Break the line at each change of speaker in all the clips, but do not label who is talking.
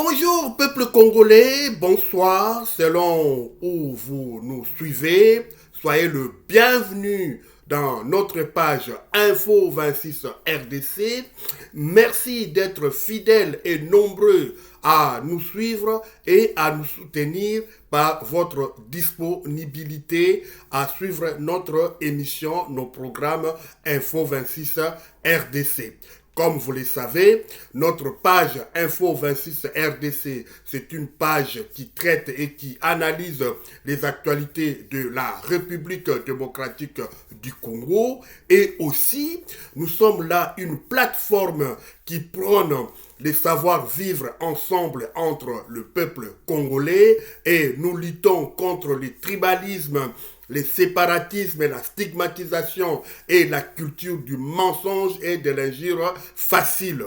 Bonjour peuple congolais, bonsoir selon où vous nous suivez. Soyez le bienvenu dans notre page Info 26 RDC. Merci d'être fidèles et nombreux à nous suivre et à nous soutenir par votre disponibilité à suivre notre émission, nos programmes Info 26 RDC. Comme vous le savez, notre page Info 26 RDC, c'est une page qui traite et qui analyse les actualités de la République démocratique du Congo. Et aussi, nous sommes là une plateforme qui prône les savoir-vivre ensemble entre le peuple congolais et nous luttons contre le tribalisme, les séparatismes, la stigmatisation et la culture du mensonge et de l'injure facile.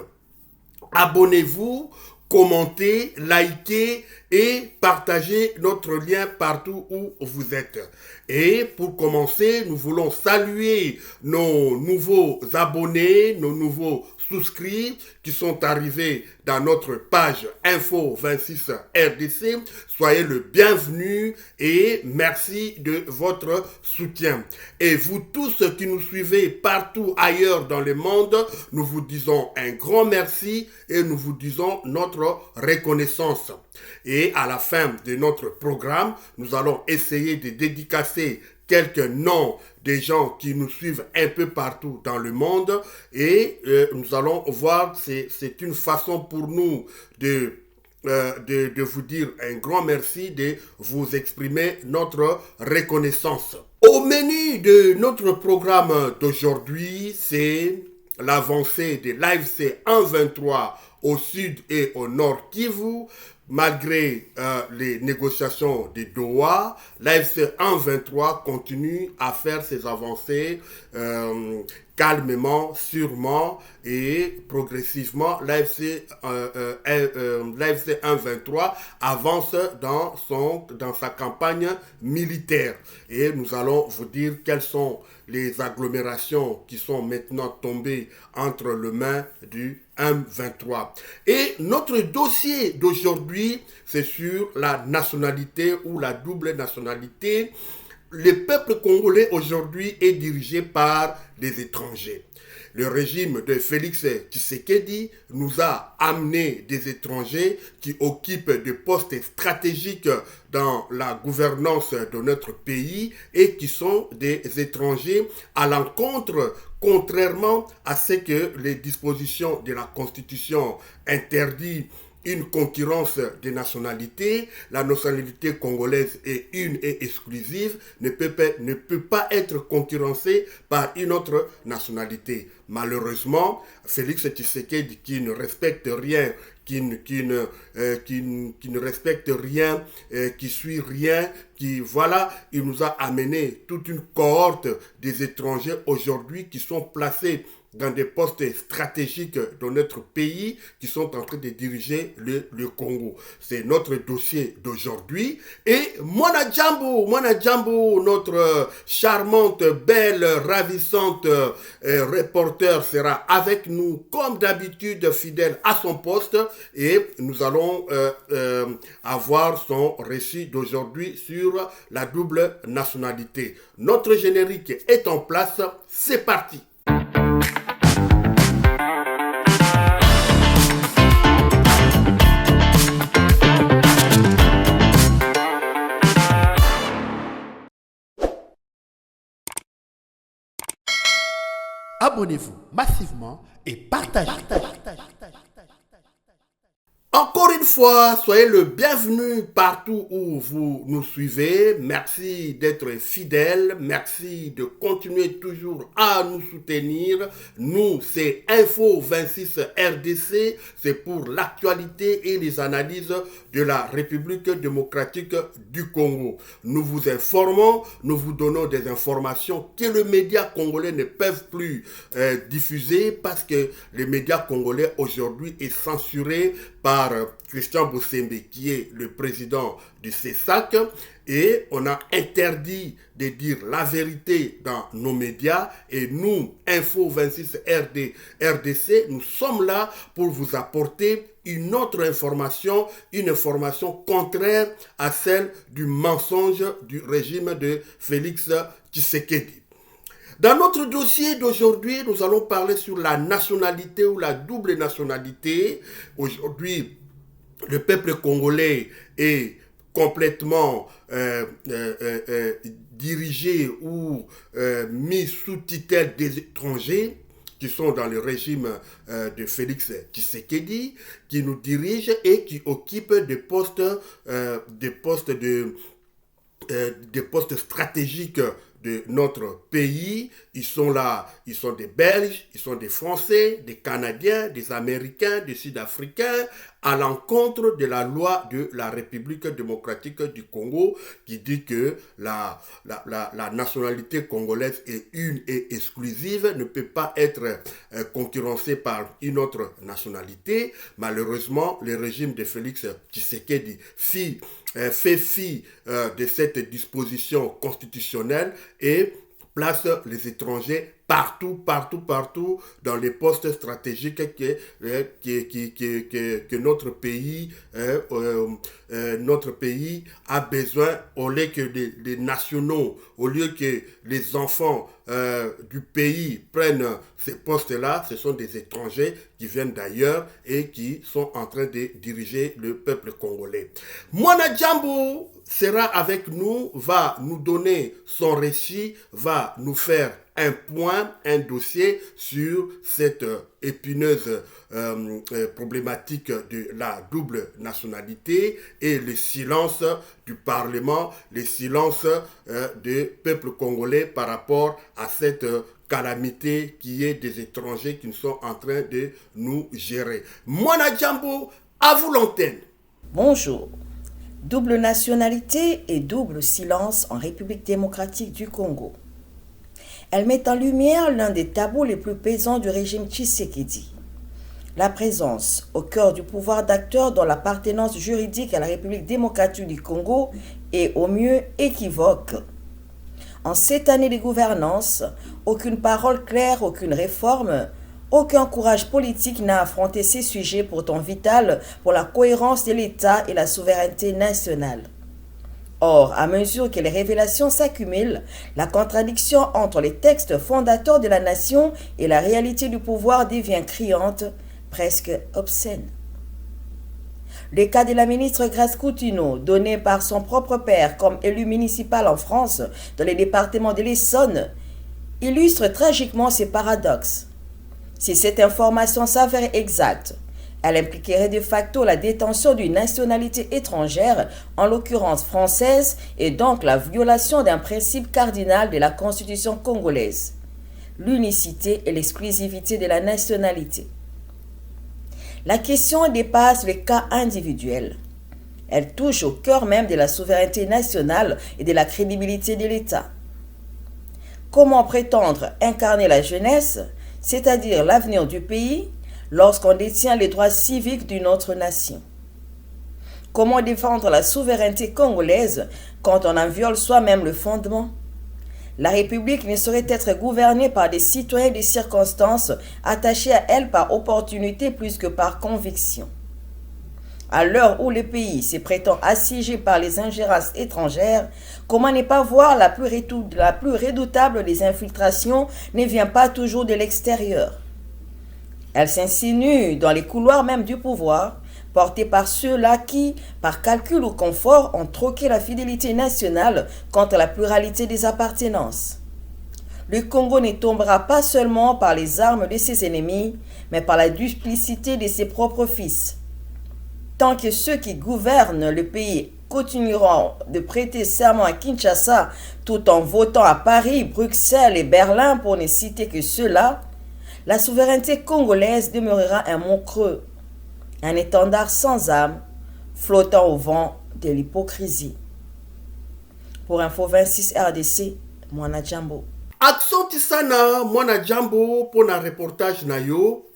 Abonnez-vous, commentez, likez et partagez notre lien partout où vous êtes. Et pour commencer, nous voulons saluer nos nouveaux abonnés, nos nouveaux souscrits qui sont arrivés dans notre page Info 26 RDC. Soyez le bienvenu et merci de votre soutien. Et vous tous qui nous suivez partout ailleurs dans le monde, nous vous disons un grand merci et nous vous disons notre reconnaissance. Et à la fin de notre programme, nous allons essayer de dédicacer quelques noms des gens qui nous suivent un peu partout dans le monde et nous allons voir, c'est une façon pour nous de vous dire un grand merci, de vous exprimer notre reconnaissance. Au menu de notre programme d'aujourd'hui, c'est l'avancée de l'AFC 1-23 au sud et au nord Kivu. Malgré les négociations de Doha, l'AFC 1-23 continue à faire ses avancées calmement, sûrement et progressivement. L'AFC 1-23 avance dans sa campagne militaire. Et nous allons vous dire quelles sont les agglomérations qui sont maintenant tombées entre les mains du M23. Et notre dossier d'aujourd'hui, c'est sur la nationalité ou la double nationalité. Le peuple congolais aujourd'hui est dirigé par des étrangers. Le régime de Félix Tshisekedi nous a amené des étrangers qui occupent des postes stratégiques dans la gouvernance de notre pays et qui sont des étrangers à l'encontre, contrairement à ce que les dispositions de la Constitution interdisent une concurrence des nationalités. La nationalité congolaise est une et exclusive, ne peut pas être concurrencée par une autre nationalité. Malheureusement, Félix Tshisekedi, qui ne respecte rien, qui ne respecte rien, qui suit rien, il nous a amené toute une cohorte des étrangers aujourd'hui qui sont placés dans des postes stratégiques de notre pays qui sont en train de diriger le Congo. C'est notre dossier d'aujourd'hui. Et Mwana Djambo, notre charmante, belle, ravissante reporter sera avec nous comme d'habitude, fidèle à son poste. Et nous allons avoir son récit d'aujourd'hui sur la double nationalité. Notre générique est en place. C'est parti. Abonnez-vous massivement et partagez. Encore une fois, soyez le bienvenu partout où vous nous suivez. Merci d'être fidèles. Merci de continuer toujours à nous soutenir. Nous, c'est Info 26 RDC. C'est pour l'actualité et les analyses de la République démocratique du Congo. Nous vous informons, nous vous donnons des informations que les médias congolais ne peuvent plus diffuser parce que les médias congolais aujourd'hui est censuré par Christian Bossembe, qui est le président du CESAC, et on a interdit de dire la vérité dans nos médias. Et nous, Info 26 RDC, nous sommes là pour vous apporter une autre information, une information contraire à celle du mensonge du régime de Félix Tshisekedi. Dans notre dossier d'aujourd'hui, nous allons parler sur la nationalité ou la double nationalité. Aujourd'hui, le peuple congolais est complètement dirigé ou mis sous tutelle des étrangers qui sont dans le régime de Félix Tshisekedi, qui nous dirigent et qui occupent des postes stratégiques de notre pays. Ils sont là, ils sont des Belges, ils sont des Français, des Canadiens, des Américains, des Sud-Africains, à l'encontre de la loi de la République démocratique du Congo qui dit que la nationalité congolaise est une et exclusive, ne peut pas être concurrencée par une autre nationalité. Malheureusement, le régime de Félix Tshisekedi fait fi de cette disposition constitutionnelle et place les étrangers partout dans les postes stratégiques que notre pays a besoin, au lieu que les nationaux, au lieu que les enfants du pays prennent ces postes-là. Ce sont des étrangers qui viennent d'ailleurs et qui sont en train de diriger le peuple congolais. Mwana Djambo sera avec nous, va nous donner son récit, va nous faire un point, un dossier sur cette épineuse problématique de la double nationalité et le silence du Parlement, le silence du peuple congolais par rapport à cette calamité qui est des étrangers qui sont en train de nous gérer. Mwana Djambo, à vous l'antenne.
Bonjour. Double nationalité et double silence en République démocratique du Congo. Elle met en lumière l'un des tabous les plus pesants du régime Tshisekedi. La présence au cœur du pouvoir d'acteurs dont l'appartenance juridique à la République démocratique du Congo est au mieux équivoque. En 7 années de gouvernance, aucune parole claire, aucune réforme, aucun courage politique n'a affronté ces sujets pourtant vitaux pour la cohérence de l'État et la souveraineté nationale. Or, à mesure que les révélations s'accumulent, la contradiction entre les textes fondateurs de la nation et la réalité du pouvoir devient criante, presque obscène. Le cas de la ministre Grace Coutinho, donnée par son propre père comme élu municipal en France dans le département de l'Essonne, illustre tragiquement ces paradoxes. Si cette information s'avérait exacte, elle impliquerait de facto la détention d'une nationalité étrangère, en l'occurrence française, et donc la violation d'un principe cardinal de la Constitution congolaise, l'unicité et l'exclusivité de la nationalité. La question dépasse le cas individuel. Elle touche au cœur même de la souveraineté nationale et de la crédibilité de l'État. Comment prétendre incarner la jeunesse, c'est-à-dire l'avenir du pays, lorsqu'on détient les droits civiques d'une autre nation? Comment défendre la souveraineté congolaise quand on en viole soi-même le fondement? La République ne saurait être gouvernée par des citoyens de circonstances attachés à elle par opportunité plus que par conviction. À l'heure où le pays se prétend assiégé par les ingérences étrangères, comment ne pas voir la plus redoutable des infiltrations ne vient pas toujours de l'extérieur? Elle s'insinue dans les couloirs même du pouvoir, portée par ceux-là qui, par calcul ou confort, ont troqué la fidélité nationale contre la pluralité des appartenances. Le Congo ne tombera pas seulement par les armes de ses ennemis, mais par la duplicité de ses propres fils. Tant que ceux qui gouvernent le pays continueront de prêter serment à Kinshasa tout en votant à Paris, Bruxelles et Berlin pour ne citer que ceux-là, la souveraineté congolaise demeurera un mot creux, un étendard sans âme, flottant au vent de l'hypocrisie. Pour Info 26 RDC, Mwana Djambo.
Aksanti sana Mwana Djambo pour un reportage na yo.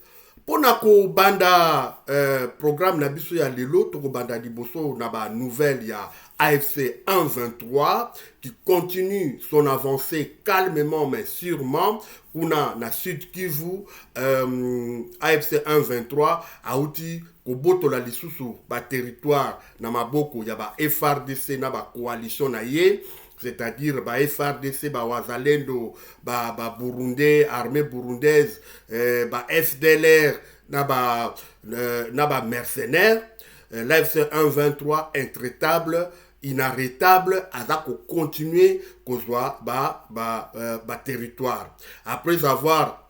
Pona ko banda programme na biso ya lelo toko banda liboso na ba nouvelle ya AFC 1-23 qui continue son avancée calmement mais sûrement. Kuna na Sud Kivu AFC 1-23 auti koboto la lisusu ba territoire na maboko ya ba FRDC na ba coalition na ye, c'est-à-dire ba FRDC, ba Wazalendo, ba Burundais, armée burundaise, ba FDLR, na ba mercenaires, l'AFC 1-23 intraitable, inarrêtable, à continuer kozwa ba territoire. Après avoir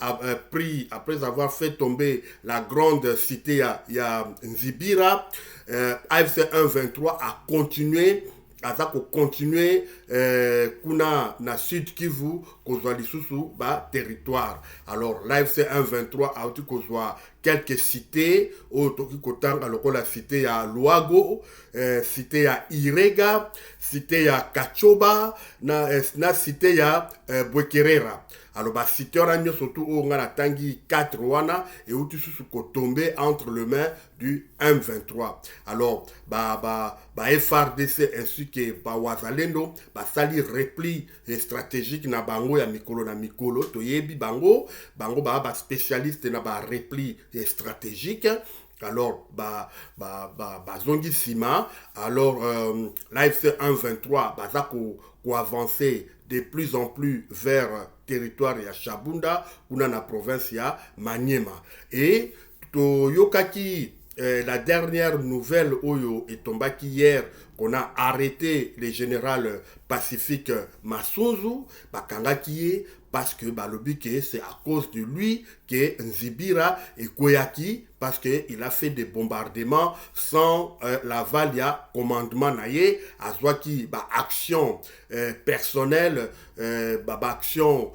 fait tomber la grande cité ya Nzibira, AFC 1-23 a continué continuer kuna na Sud Kivu kozwa lisusu ba territoire. Alors l'AFC 1-23 a aussi kozwa quelques cités au toki kotanga lokola cité ya Luago, cité ya Irega, cité ya Kachoba na cité ya Bwekerera. Alors ba cité ranyo surtout o ngana tangi 4 wana et où tu sous tomber entre les mains du M23. Alors ba FRDC ainsi que ba Wazalendo ba sali repli stratégique na bango ya mikolo na mikolo to yebi bango ba spécialiste na ba repli stratégique. Alors zongi sima. Alors l'AFC 1-23 baza ko avancer de plus en plus vers territoire ya Shabunda kuna na province ya Maniema. Et to yokaki la dernière nouvelle oyo etombaki hier qu'on a arrêté le général Pacifique Massunzu bakangaki parce que c'est à cause de lui que Nzibira et Koyaki, parce qu'il a fait des bombardements sans l'aval ya commandement naye azwaki action personnelle, action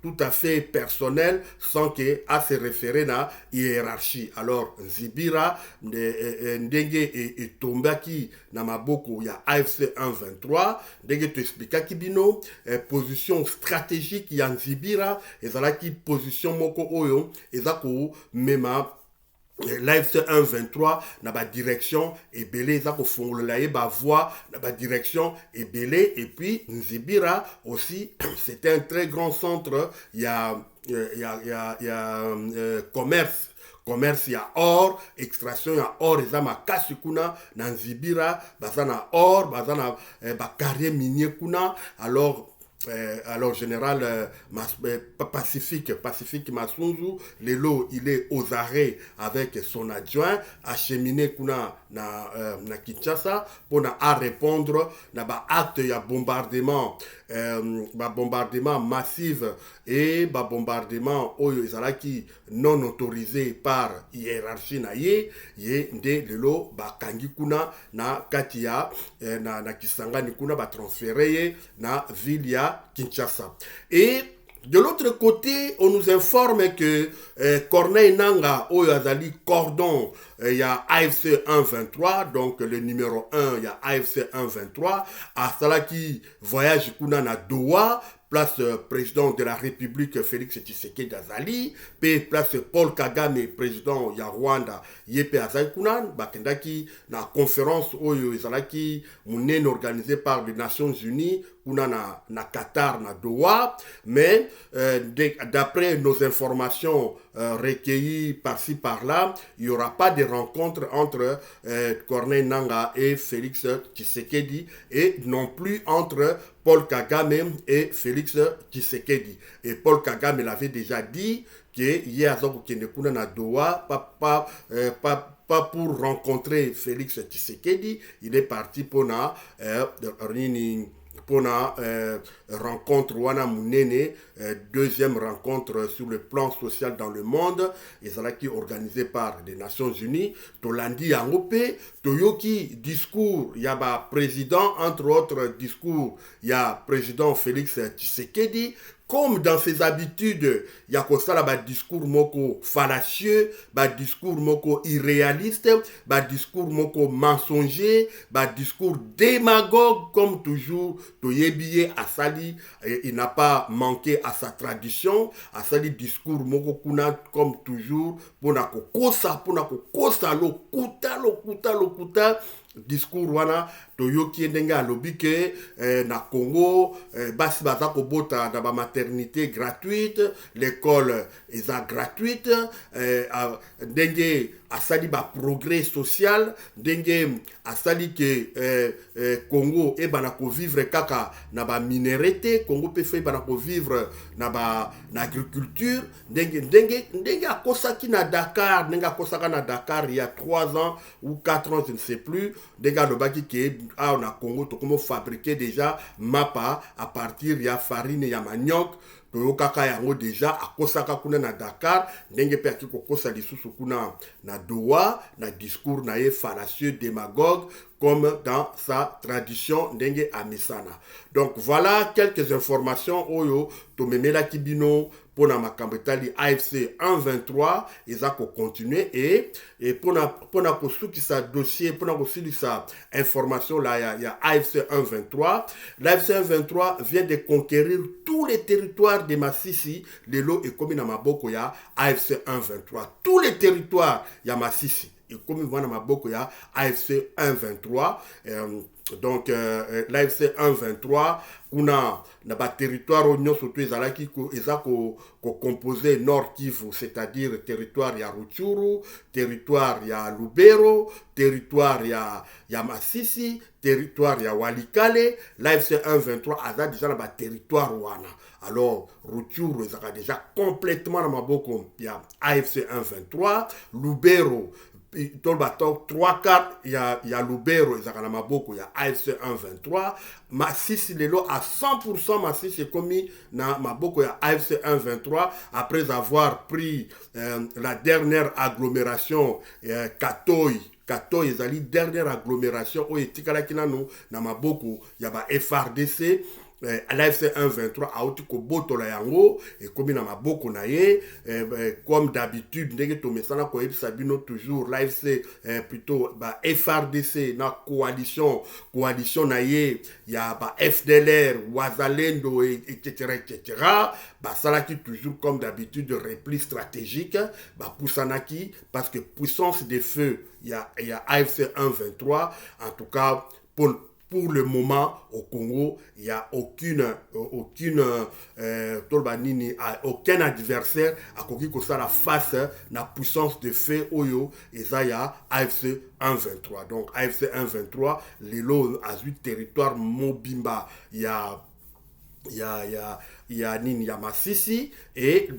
tout à fait personnel sans que à se référer à hiérarchie. Alors Nzibira ndenge et tombaki na maboko ya AFC 1-23 ndenge to expliquer kibino position stratégique ya Nzibira ezalaki position moko oyo ezako mema l'AFC 1-23 na ba direction et belé za ko fongola ye ba voix na ba direction et belé. Et puis Nzibira aussi c'était un très grand centre, il y a commerce ya or, extraction ya or eza makasi kuna na Nzibira baza na or, baza na ba carrière minier kuna. Alors général Pacifique Massunzu lelo il est aux arrêts avec son adjoint acheminé kuna na Kinshasa pour à répondre na ba acte ya bombardement massif et bombardement oyo ezalaki non autorisé par hiérarchie na ye nde lelo kangi kuna na katia na Kisangani kuna transféré na ville ya Kinshasa. Et de l'autre côté, on nous informe que Corneille Nangaa, Oyazali Cordon, il y a AFC 1-23, donc le numéro 1, il y a AFC 1-23, à Salaki voyage kuna na Doha, place président de la République Félix Tshisekedi Azali, place Paul Kagame, président ya Rwanda, Yepe Azali Kunan, bakendaki na conférence oyo ezalaki munene organisée par les Nations Unies, kuna na Qatar, na Doha, mais d'après nos informations recueillies par-ci par-là, il n'y aura pas de rencontre entre Corneille Nangaa et Félix Tshisekedi et non plus entre Paul Kagame et Félix Tshisekedi. Et Paul Kagame l'avait déjà dit qu'il y a na Doha, pas pour rencontrer Félix Tshisekedi, il est parti pour rencontre wana munene, deuxième rencontre sur le plan social dans le monde, ezalaki organisé par les Nations Unies. Tolandi yangope toyoki discours ya ba président, entre autres discours ya président Félix Tshisekedi comme dans ses habitudes, il y a comme ça là, discours moko fallacieux, discours moko irréaliste, discours moko mensonger, discours démagogue, comme toujours, Toyebiye Asali, il n'a pas manqué à sa tradition, Asali discours moko kuna, comme toujours, pour na kokosa, lokuta, discours wana toyoki ndenge alobi ke na Congo basi baza kobota na ba maternité gratuite, l'école eza gratuite, ndenge asali ba progrès social, ndenge asali ke Congo e bana ko vivre kaka na ba minéralité, Congo pe fe bana ko vivre na agriculture, ndenge akosaki na Dakar, ndenge akosaka na Dakar il y a 3 ans ou 4 ans, je ne sais plus, ndenge alobaki ke na Congo to comment fabriquer déjà mapa à partir ya farine ya manioc, toyokaka yango déjà akosaka kuna na Dakar, ndenge pe aki kokosa lisusu kuna na Doha, na discours na ye fallacieux démagogue comme dans sa tradition ndenge amisana. Donc voilà quelques informations oyo tomemela kibino pour na makambo etali AFC 123 ezako continuer et pour na kosukisa dossier, pour na kosukisa information là ya AFC 123. L'AFC 123 vient de conquérir tous les territoires de Masisi, lelo et comme na maboko ya AFC 123. Tous les territoires ya Masisi et comme na maboko ya AFC 123. Donc l'AFC 123 kuna na ba territoire onyo surtout ezalaki ko ezako composé Nord Kivu, c'est-à-dire territoire ya Rutshuru, territoire ya Lubero, territoire ya Masisi, territoire ya Walikale. L'AFC 123 a déjà na ba territoire wana. Alors Rutshuru ezaka déjà complètement na maboko ya AFC 123, Lubero tolbato 3-4 ya Lubero ezaka na maboko ya AFC 123, Masisi lelo à 100% Masisi est commis na maboko ya AFC 123 après avoir pris la dernière agglomération Katoy ezali dernière agglomération oyo etikalaki nano na maboko ya ba FRDC. L'AFC 123 a outi ko botola yango et comme na maboko na ye comme d'habitude ndenge to mesana ko ebisa bino toujours l'AFC plutôt FRDC na coalition na ye ya FDLR Wazalendo etc. Salaki toujours comme d'habitude de repli stratégique poussanaki parce que puissance de feu il y a AFC 123 en tout cas pour le moment, au Congo, il n'y a aucun adversaire à qui que ça la face la puissance de feu Oyo et ça y a AFC 123. Donc AFC 123, les lots à 8 territoires Mobimba, il y a Masisi et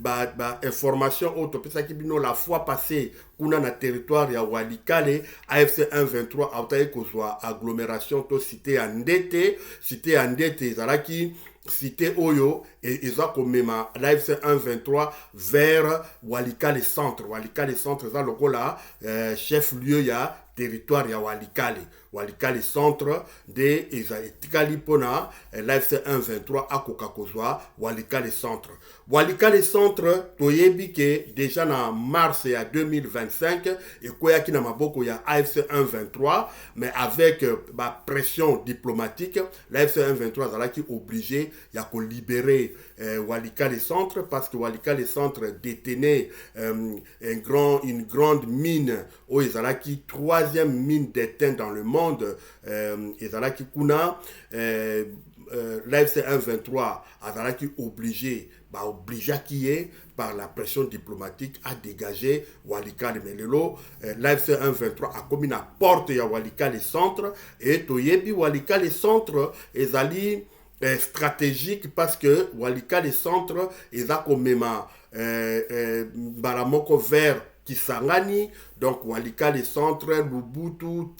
information autre bino la fois passée kuna na territoire ya Walikale AFC 123 autaye kozwa agglomération to cité Andete ezalaki cité Oyo et eza komema l'AFC 123 vers Walikale centre za lokola chef lieu ya territoire ya Walikale centre de etikali pona l'AFC 123 akoka kozwa Walikale centre toyebi ke déjà na mars ya 2025 et koyaki na maboko ya AFC 123 mais avec pression diplomatique l'AFC 123 zalaki obligé ya ko libérer Walikale centre parce que Walikale centre détenait une grande mine au ezalaki 3e mine d'étain dans le monde ezalaki kuna l'AFC 123 azalaki obligé par la pression diplomatique à dégager Walikale Melelo. L'AFC 123 a commis la porte ya Walikale centre et toyebi Walikale centre ezali stratégique parce que Walikale centre ezako mema baramoko vers Kisangani, donc Walikale centre, Lubutu,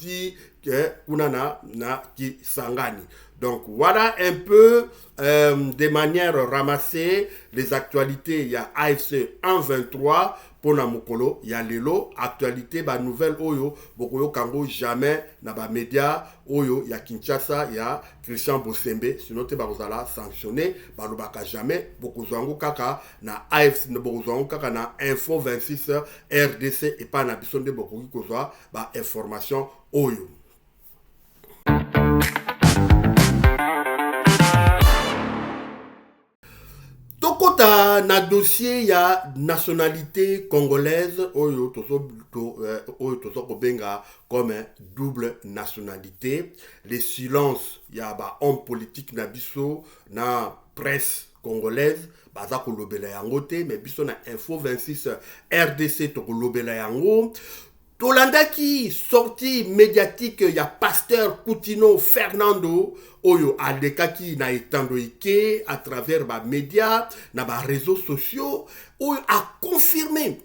kuna na Kisangani. Donc voilà un peu de manière ramassée les actualités. Il y a AFC 123 pour na mokolo, il y a lelo actualité ba nouvelle oyo bokoyo kango jamais na ba média oyo ya Kinshasa ya Christian Bosembe sinon te ba kozala sanctionné ba lobaka jamais bokozwango kaka na AFC ne bokozwango kaka na Info 26 RDC et pas na bisonde bokoki kozwa ba information oyo. Tokota na dossier il y a nationalité congolaise oyo tozo kobenga comme double nationalité. Les silences il y a ba homme politique na biso na presse congolaise baza kolobela yango te mais biso na Info 26 RDC to kolobela yango. Tolandaki sortie médiatique il y a pasteur Coutinho Fernando oyo alekaki na etandoike à travers ba médias na ba réseaux sociaux oyo a confirmé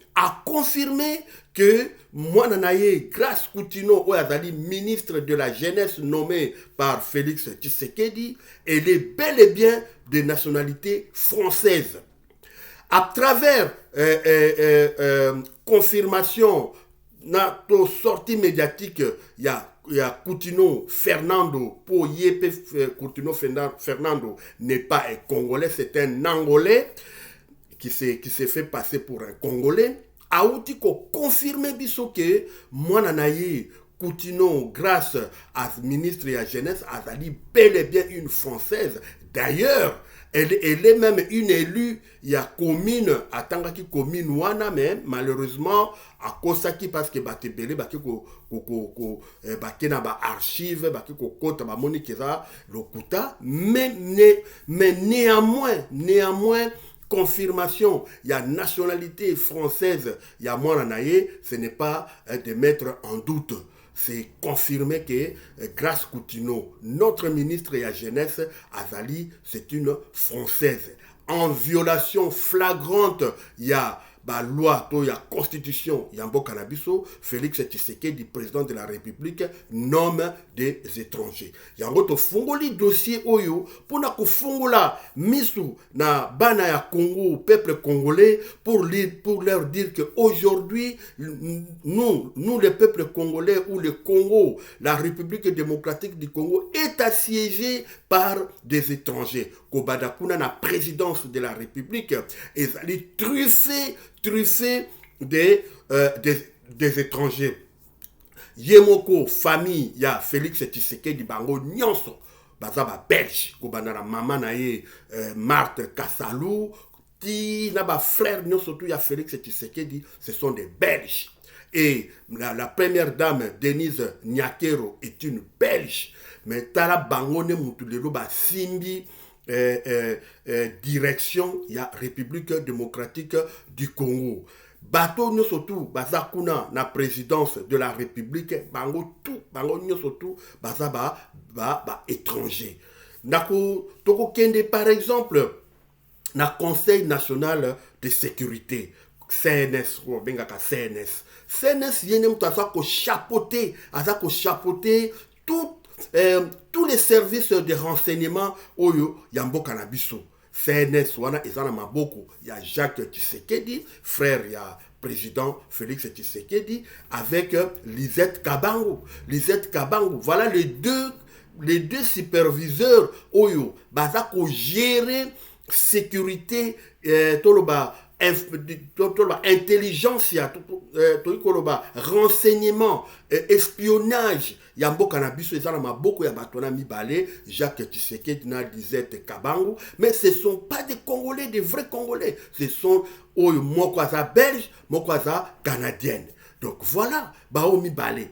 que mwana naye grâce Coutinho oyo azali ministre de la jeunesse nommé par Félix Tshisekedi, elle est bel et bien de nationalité française. À travers confirmation na to sortie médiatique il y a Coutinho Fernando pour Yep Coutinho Fernando n'est pas un Congolais, c'est un Angolais qui s'est fait passer pour un Congolais. Aouti ko confirmer biso que mwana naye Coutinho grâce à ministre de la jeunesse azali bel et bien une française. D'ailleurs, elle est même une élue, il y a commune, à Tangaki commune wana, mais malheureusement, à Kosaki, parce que Batebele, na ba archive, kota ba moni keza lokuta, mais néanmoins, confirmation, il y a nationalité française, il y a Mwananaye, ce n'est pas de mettre en doute. C'est confirmé que grâce Coutinho, notre ministre de la jeunesse, Azali, c'est une Française. En violation flagrante, il y a la loi, il y a constitution, il y a un Canabiso, Félix Tshisekedi, président de la République, nomme des étrangers. Il y a un autre fongoli dossier oyo, pour na fongola misu na bana ya Congo, peuple congolais, pour leur dire qu'aujourd'hui, nous, le peuple congolais ou le Congo, la République démocratique du Congo, est assiégé par des étrangers. Kobadakuna, la présidence de la République, est truffé des étrangers. Yemoko, famille, il y a Félix Tshisekedi Bango Nyonso, Bazaba Belge, Kobanara Maman Naye, Marthe Kassalou, qui n'a pas frère Nyonso, il y a Félix Tshisekedi, ce sont des Belges. Et la première dame, Denise Nyakero, est une Belge. Mais Tala Bangone Moutulelo Simbi, direction, il y a République démocratique du Congo. Bateau nous surtout, Bazakuna, la présidence de la République, Bango nous surtout, Bazaba, étranger. Nako, Toko Kende, par exemple, na Conseil national de sécurité, CNS, CNS, yenem ko chapeauter, tous les services de renseignement oyo yambo kanabiso. CNS wana ezana maboko, il y a Jacques Tshisekedi, frère il y a président Félix Tshisekedi avec Lisette Kabango, voilà les deux superviseurs oyo bazako gérer sécurité toloba intelligence, renseignement, espionnage. Yambo Kanabiso, ils ont beaucoup de batona mibale, Jacques Tshisekedi, Lisette Kabango, mais ce ne sont pas des Congolais, des vrais Congolais. Ce sont Mokwaza belge, Mokwaza canadienne. Donc voilà, Bao mibale.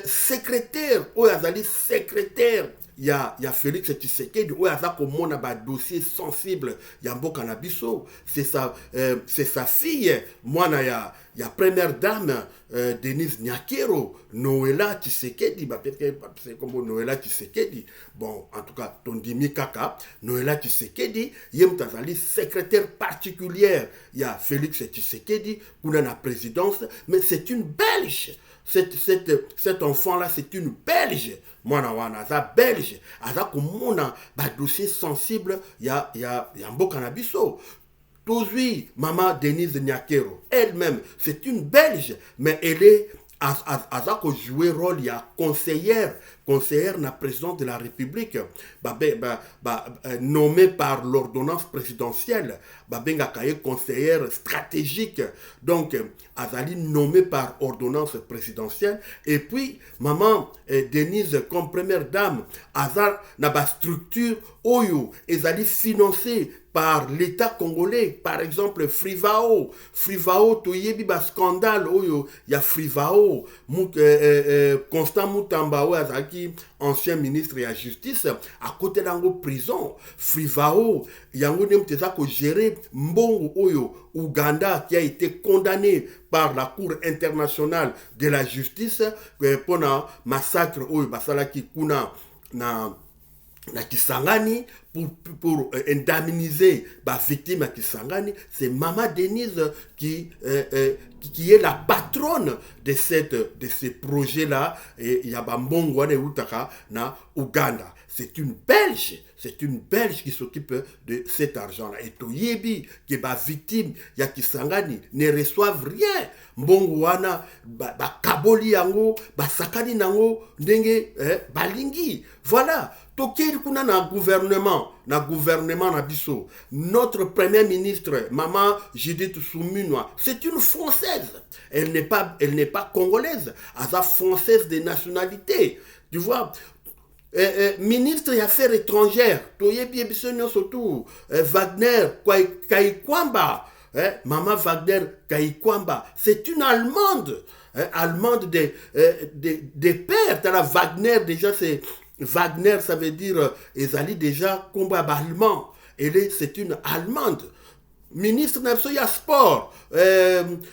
Secrétaire, Oyazali secrétaire. Il y a Félix Tshisekedi, où il y a un dossier sensible, Yambo Kanabiso, c'est sa fille, moi, il y y a première dame Denise Nyakero, Noëlla Tshisekedi, peut-être que c'est comme Noëlla Tshisekedi. Bon, en tout cas, Tondimi Kaka, Noëlla Tshisekedi, Yem Tazali, secrétaire particulière. Il y a Félix Tshisekedi, qui a la présidence, mais c'est une Belge. Cet enfant-là, c'est une Belge. Moi, je suis belge. Comme on a un dossier sensible, il y a un beau cannabis. Aujourd'hui, maman Denise Nyakero, elle-même, c'est une Belge, mais elle est à jouer rôle, il y a conseillère la présidente de la République, nommée par l'ordonnance présidentielle, conseillère stratégique, donc Azali nommée par ordonnance présidentielle, et puis maman Denise comme première dame, Azar n'a structure Oyo, Azali financée par l'État congolais, par exemple Frivao, toyebi ba scandale oyo, il y a Frivao, Constant Mutamba azaki ancien ministre de la justice, à côté d'ango prison, Frivao, yango nemteza ko gérer mbongo oyo, Ouganda qui a été condamné par la Cour internationale de la justice pour un massacre oyo basalaki kuna na Kisangani pour indemniser les victimes à Kisangani, c'est Maman Denise qui est la patronne de ces projets-là. Et il y a Bambongo na Ouganda. C'est une Belge qui s'occupe de cet argent-là. Et Toyebi, qui est victime, il y a Kisangani, ne reçoivent rien. Mbongwana, Kaboli yango, Sakani nango, ndenge, balingi. Voilà. Toké kuna na gouvernement na biso. Notre premier ministre, Maman Judith Suminwa, c'est une Française. Elle n'est pas congolaise. Elle est française de nationalité. Tu vois? Ministre des Affaires étrangères, surtout Wagner Kaikwamba, Maman Wagner Kaikwamba, c'est une Allemande, Allemande des pères. Dans la Wagner, déjà, c'est Wagner, ça veut dire Ezali déjà combat allemand. C'est une Allemande. Ministre de sport,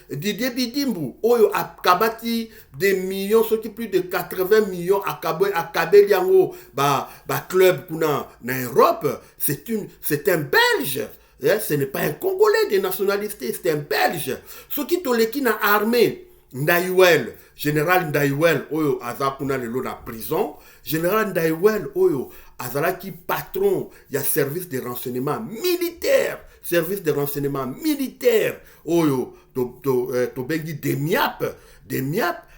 Didier Bidimbu, Oyo a kabati des millions, ce qui plus de 80 millions à Kabel Yango, club kuna na Europe, c'est un Belge. Ce n'est pas un Congolais de nationalité, c'est un Belge. Ce qui toleki na armée, Ndayuel, général Ndayuel, Oyo Azakuna Lelo na prison, général Ndayuel, Oyo Azalaki patron, il y a service de renseignement militaire. Service de renseignement militaire, Oyo, Tobengi Demiap,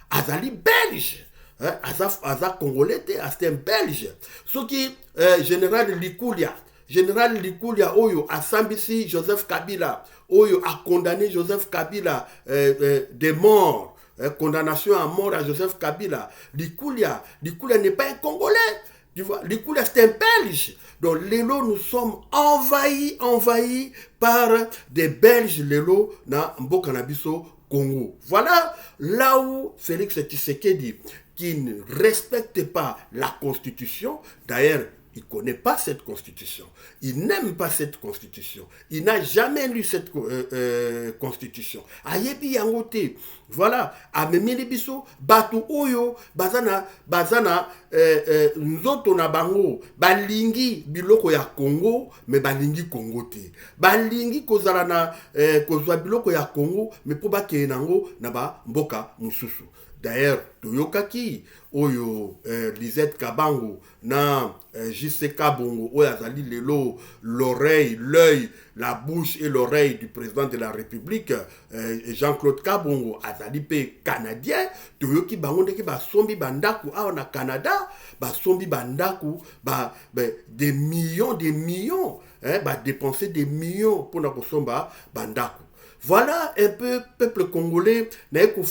Azali belge, Aza congolais, c'est un belge. Ce qui, général Likulia, Oyo, a Sambisi Joseph Kabila, Oyo a condamné Joseph Kabila de mort. Condamnation à mort à Joseph Kabila. Likulia n'est pas un Congolais. Tu vois, Likulia, c'est un Belge. Donc, Lelo, nous sommes envahis par des Belges, Lelo, na Mbokanabiso, Congo. Voilà là où Félix Tshisekedi, qui ne respecte pas la Constitution, d'ailleurs, il ne connaît pas cette Constitution. Il n'aime pas cette Constitution. Il n'a jamais lu cette Constitution. Ayebi yangote. Voilà. Amemeli biso, batu oyo, bazana, nzoto na bango, balingi biloko ya Congo, mais balingi Congo te. Balingi kozala na, kozwa biloko ya Congo, mais po bakeye nango, na ba mboka mususu. D'ailleurs, Toyokaki, Oyo, Lisette Kabango, na J.C. Kabongo, Oyo Azali Lelo, l'oreille, l'œil, la bouche et l'oreille du président de la République, Jean-Claude Kabongo, Azali P. Canadien, Toyoki Bango Deki Basombi Bandaku, ah, on a Canada, Basombi Bandaku, des millions, dépenser des millions pour la Kosomba Bandaku. Voilà un peu peuple congolais, nous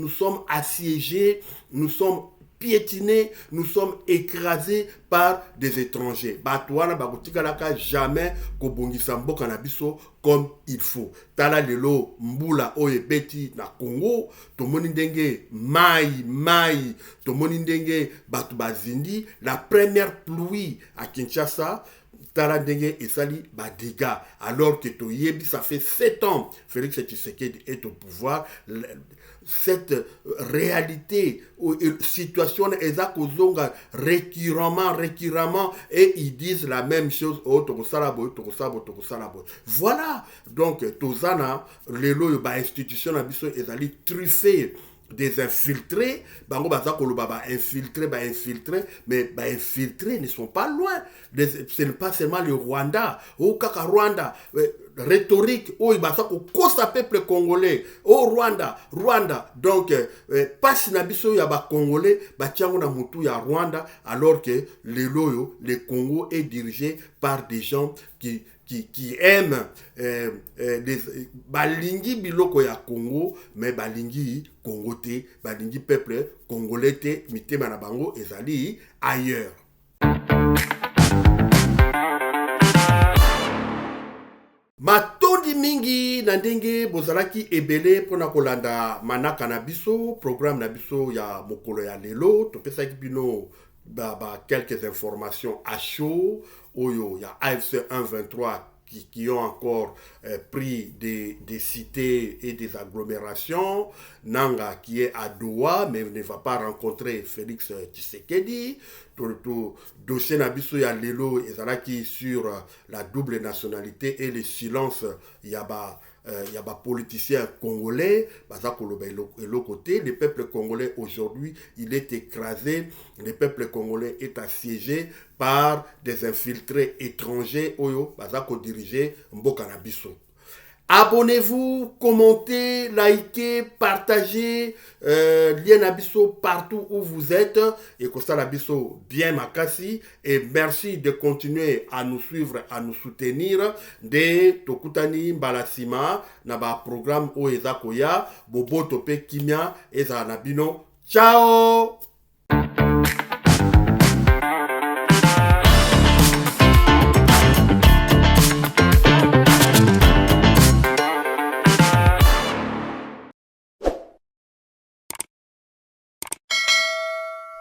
sommes assiégés, nous sommes piétinés, nous sommes écrasés par des étrangers. Batouana bakotikalaka jamais kobongisa mboka na biso comme il faut. Tala lelo mbula oye beti na Congo, tomoni ndenge mai, tomoni ndenge batu bazindi, la première pluie à Kinshasa. tala ndenge esali badiga, alors que toyebi ça fait 7 ans Félix Tshisekedi est au pouvoir. Cette réalité ou situation eza kozonga récurremment et ils disent la même chose. Oh, voilà, donc tozana lelo ba institution na biso ezali truffé des infiltrés, bango baza koloba ba infiltrés, mais ba infiltrés ne sont pas loin. Ce n'est pas seulement le Rwanda, au kaka Rwanda, rhétorique, oh il baza ko kosa peuple congolais, au Rwanda, donc passe na biso ya ba congolais, ba tiango na mutu ya Rwanda, alors que le Congo est dirigé par des gens qui aiment balingi biloko ya Congo, mais balingi Congo te, balingi peuple congolais te, mitema na bango ezali ailleurs. Matondi mingi na ndenge bozalaki ebele pona kolanda manaka na biso, programme na biso ya mokolo ya lelo, topesaki bino quelques informations à chaud. Oyo, il y a AFC 123 qui ont encore pris des cités et des agglomérations. Nanga qui est à Doha, mais ne va pas rencontrer Félix Tshisekedi. Tout dossier Nabiso ya Lelo ezalaki sur la double nationalité et le silence yaba politicien congolais, le côté, le peuple congolais aujourd'hui, il est écrasé, le peuple congolais est assiégé par des infiltrés étrangers, oyo, bazako dirigé Mboka na biso. Abonnez-vous, commentez, likez, partagez, lien Abisso partout où vous êtes. Et Costa Abisso bien makasi. Et merci de continuer à nous suivre, à nous soutenir. De Tokutani Balasima, Naba programme Oeza Koya, Bobo Tope Kimia, Eza Nabino. Ciao!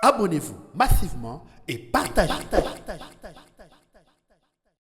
Abonnez-vous massivement et partagez.